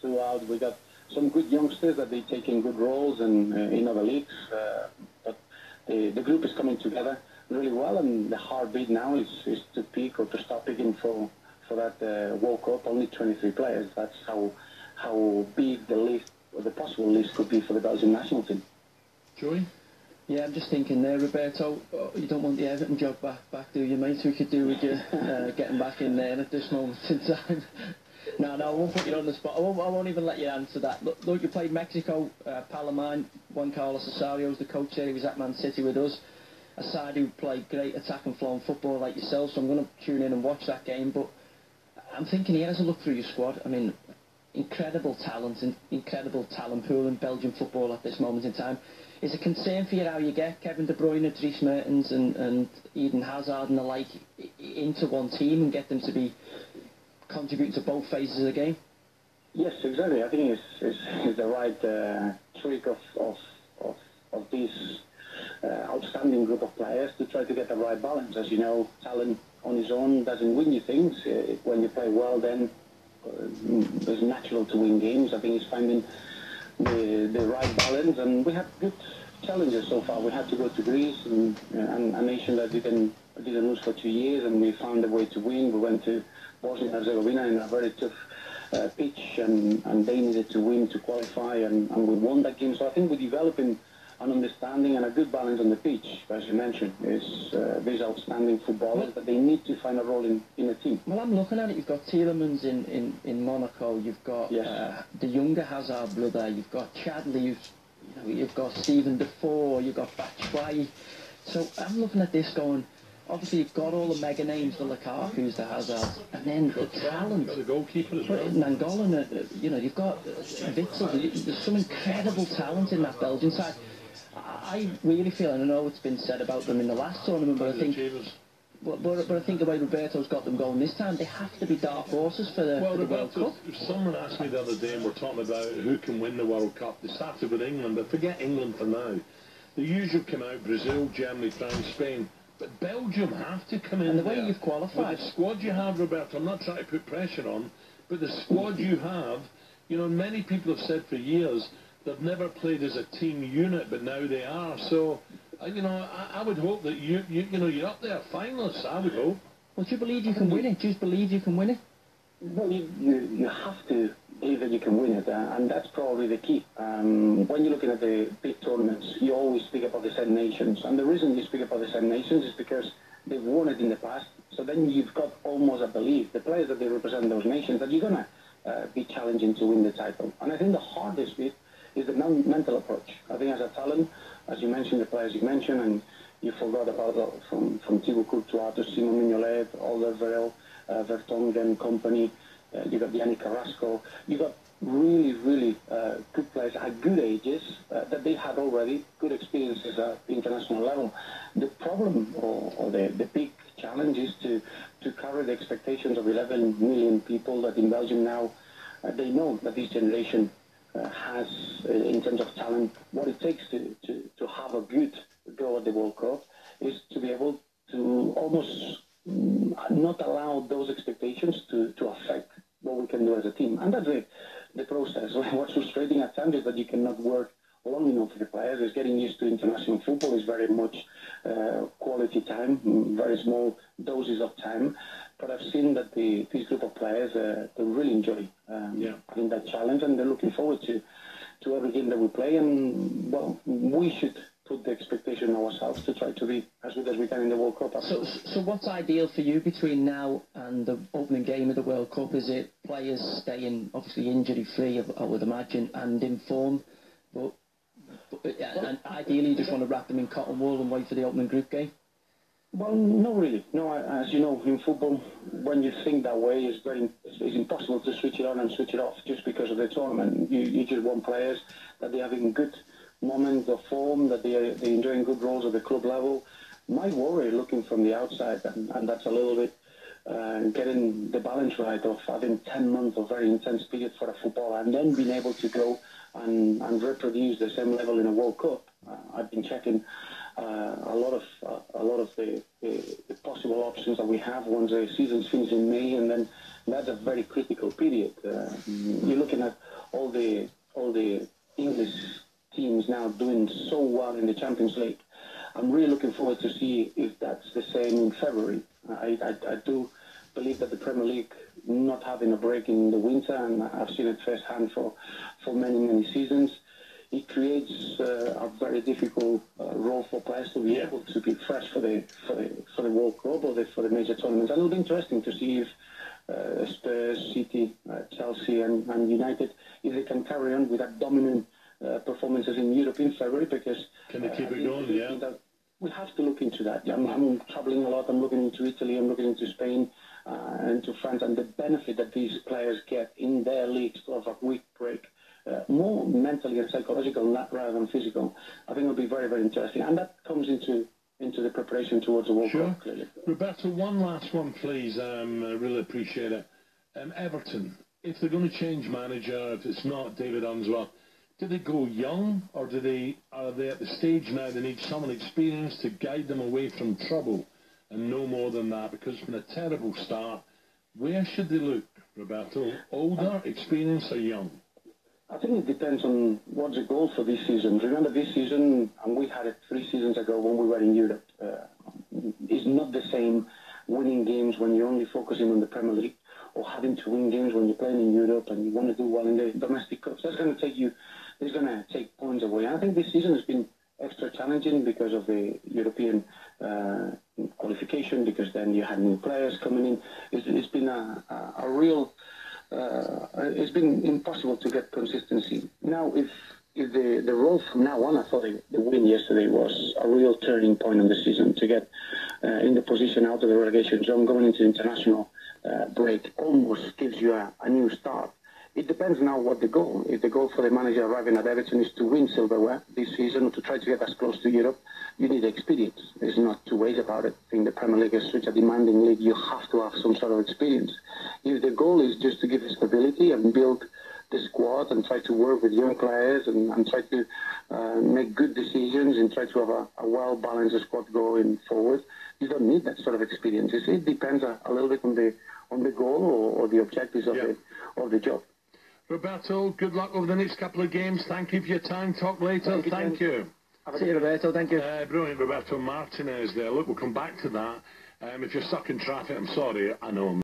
throughout. We got some good youngsters that they taking good roles in other leagues, but the group is coming together really well, and the heartbeat now is to peak or to start picking for that World Cup. Only 23 players. That's how big the list, or the possible list, could be for the Belgian national team. Joey? Yeah, I'm just thinking there, Roberto, you don't want the Everton job back, do you, mate? We could do with you getting back in there at this moment in time. No, I won't put you on the spot. I won't even let you answer that. Look, you played Mexico, pal of mine, Juan Carlos Osario's the coach there. He was at Man City with us. A side who played great attack and flow and football like yourself, so I'm going to tune in and watch that game. But I'm thinking, he has a look through your squad. I mean, incredible talent and incredible talent pool in Belgian football at this moment in time. Is it a concern for you how you get Kevin De Bruyne, Dries Mertens and Eden Hazard and the like into one team and get them to be contributing to both phases of the game? Yes, exactly. I think it's the right trick of this outstanding group of players to try to get the right balance. As you know, talent on its own doesn't win you things. When you play well, then it's natural to win games. I think it's finding the right balance, and we had good challenges so far. We had to go to Greece, and a nation that didn't lose for 2 years, and we found a way to win. We went to Bosnia and Herzegovina in a very tough pitch, and they needed to win to qualify, and we won that game. So I think we're developing an understanding and a good balance on the pitch, as you mentioned. Is these outstanding footballers that they need to find a role in a team. Well, I'm looking at it. You've got Tielemans in Monaco. You've got the younger Hazard brother. You've got Chadley. You've got Stephen Defoe. You've got Batshuayi. So I'm looking at this going, obviously you've got all the mega names, the Lukaku's, the Hazards, and then the talent. The goalkeeper as well. Nangolan, you've got Witsel. There's some incredible talent in that Belgian side. I really feel, and I know it's been said about them in the last tournament, but I think the way Roberto's got them going this time, they have to be dark horses for the World Cup. Someone asked me the other day, and we're talking about who can win the World Cup. They started with England, but forget England for now. The usual come out: Brazil, Germany, France, Spain. But Belgium have to come in. And the way there. you've qualified. With the squad you have, Roberto, I'm not trying to put pressure on, but the squad you have, many people have said for years they've never played as a team unit, but now they are. So, I would hope that you're up there, finalists. I would hope. Well, do you believe you can win it? Do you believe you can win it? Well, you have to believe that you can win it, and that's probably the key. When you're looking at the big tournaments, you always speak about the Seven Nations, and the reason you speak about the Seven Nations is because they've won it in the past. So then you've got almost a belief, the players that they represent those nations, that you're going to be challenging to win the title. And I think the hardest bit is the mental approach. I think as a talent, as you mentioned, the players you mentioned, and you forgot about from Thibaut Courtois to Simon Mignolet, Alderweireld, Vertonghen company, you got Yannick Carrasco, you got really good players at good ages that they had already good experiences at the international level. The problem or the big challenge is to carry the expectations of 11 million people that in Belgium now they know that this generation has, in terms of talent, what it takes to have a good go at the World Cup is to be able to almost not allow those expectations to affect what we can do as a team. And that's the process. What's frustrating at times is that you cannot work long enough with the players. Is getting used to international football is very much quality time, very small doses of time. But I've seen that this group of players, they really enjoy having that challenge, and they're looking forward to every game that we play. And, well, we should put the expectation on ourselves to try to be as good as we can in the World Cup. So what's ideal for you between now and the opening game of the World Cup? Is it players staying, obviously, injury-free, I would imagine, and informed? And ideally, you just want to wrap them in cotton wool and wait for the opening group game? Well, not really. No, as you know, in football, when you think that way, it's impossible to switch it on and switch it off just because of the tournament. You just want players that they're having good moments of form, that they're enjoying good roles at the club level. My worry, looking from the outside, and that's a little bit getting the balance right of having 10 months of very intense period for a footballer and then being able to go and reproduce the same level in a World Cup. I've been checking a lot of the possible options that we have once the season's finished in May, and then that's a very critical period. You're looking at the English teams now doing so well in the Champions League, I'm really looking forward to see if that's the same in February. I do believe that the Premier League not having a break in the winter, and I've seen it firsthand for many seasons, it creates a very difficult role for players to be able to be fresh for the World Cup or for the major tournaments. And it'll be interesting to see if Spurs, City, Chelsea, and United, if they can carry on with that dominant performances in Europe in February, because can they keep it going? Yeah. We have to look into that. I'm traveling a lot. I'm looking into Italy. I'm looking into Spain and to France, and the benefit that these players get in their leagues of a week break, more mentally and psychological rather than physical. I think it'll be very interesting, and that comes into the preparation towards the World Cup. Clearly. Roberto, one last one, please. I really appreciate it. Everton, if they're going to change manager, if it's not David Unsworth, do they go young, or are they at the stage now they need someone experienced to guide them away from trouble, and no more than that, because it's been a terrible start? Where should they look, Roberto? Older, experienced, or young? I think it depends on what's the goal for this season. Remember, this season, and we had it 3 seasons ago when we were in Europe, it's not the same winning games when you're only focusing on the Premier League, or having to win games when you're playing in Europe and you want to do well in the domestic cups. That's going to take you, it's going to take points away. And I think this season has been extra challenging because of the European qualification, because then you had new players coming in. It's been a real, it's been impossible to get consistency. Now, if the role from now on, I thought the win yesterday was a real turning point in the season to get in the position out of the relegation zone, going into the international break, almost gives you a new start. It depends now what the goal. If the goal for the manager arriving at Everton is to win silverware this season, or to try to get as close to Europe, you need experience. There's not two ways about it. I think the Premier League is such a demanding league, you have to have some sort of experience. If the goal is just to give stability and build the squad and try to work with young players and try to make good decisions and try to have a well-balanced squad going forward, you don't need that sort of experience. It depends a little bit on the goal or the objectives of the job. Roberto, good luck over the next couple of games. Thank you for your time. Talk later. Thank you. See you, Roberto. Thank you. Brilliant, Roberto Martinez there. Look, we'll come back to that. If you're stuck in traffic, I'm sorry. I know.